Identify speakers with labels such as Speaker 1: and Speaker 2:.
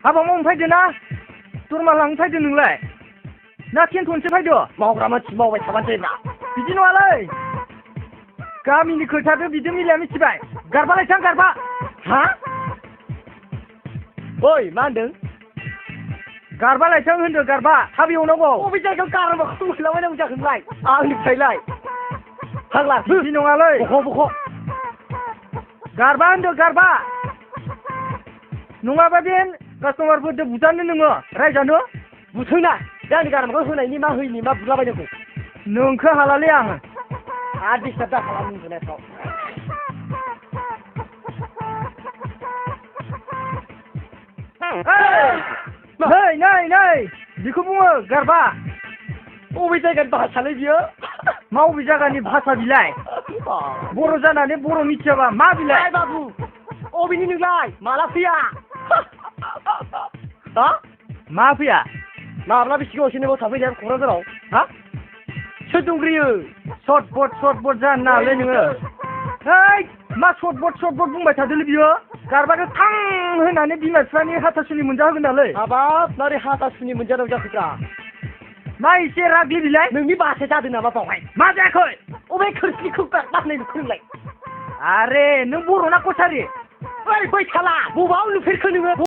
Speaker 1: हाबा मावनो फैदो ना दरमा लांनो फैदो नोंलाय ना थेनथ'नोसो फैदो
Speaker 2: मावग्रा मानसि मावबाय थाबानो जायोना
Speaker 1: बिदि नङालै गामिनि खोथादो बिदि मिलाया मिथिबाय गारबालाय थां गारबा
Speaker 2: हा ओइ मा होनदों
Speaker 1: गारबालाय थां होनदो गारबा थाब एवनांगौ
Speaker 2: बबे जायगायाव गारबाखौ मोनलाबायनांगौ जाखो नोंलाय आंनिफ्रायलाय हाग्ला
Speaker 1: बिदि नङालै
Speaker 2: बख'
Speaker 1: गारबा होनदो गारबा नङाबा बे कास्टमारफोरजों बुजानो नोङो रायजानो
Speaker 2: बुथोंना दा आंनि गारमाखौ होनायनि मा होयिनि मा बुलाबायनांगौ
Speaker 1: नोंखो हालालै आं
Speaker 2: आरो डिस्टार्ब दा खालाम उन्दुनायफ्राव
Speaker 1: नै बेखौ बुङो गारबा
Speaker 2: बबे जायगानि भाषालै बियो
Speaker 1: मा बबे जायगानि भाषा बिलाय बर' जानानै बर' मिथियाबा मा बिलाय
Speaker 2: बाबु अबेनि नोंलाय माला फैया हा
Speaker 1: मा फैया
Speaker 2: माब्ला बेसे गोबावसो नोंनाव थाफैनाया क'क्राझाराव हा सोर दंग्रोयो
Speaker 1: सर्ट जानो नाङालै नोङो है मा सर्ट बुंबाय थादोलै बियो गारबाखौ थां होनानै बिमा बिफानि हाथासुनि मोनजाहोगोन नालै
Speaker 2: हाबाब मारै हाथासुनि मोनजानांगौ जाखोब्रा
Speaker 1: मा एसे रागलि बिलाय
Speaker 2: नोंनि भाषाया जादों नामा बावहाय
Speaker 1: मा जायाखै
Speaker 2: अबे खोरखिखौ गारनाय नुखो नोंलाय
Speaker 1: आरे नों बर' ना कसारि
Speaker 2: ओइ बै साला बबाव नुफेरखो नोङो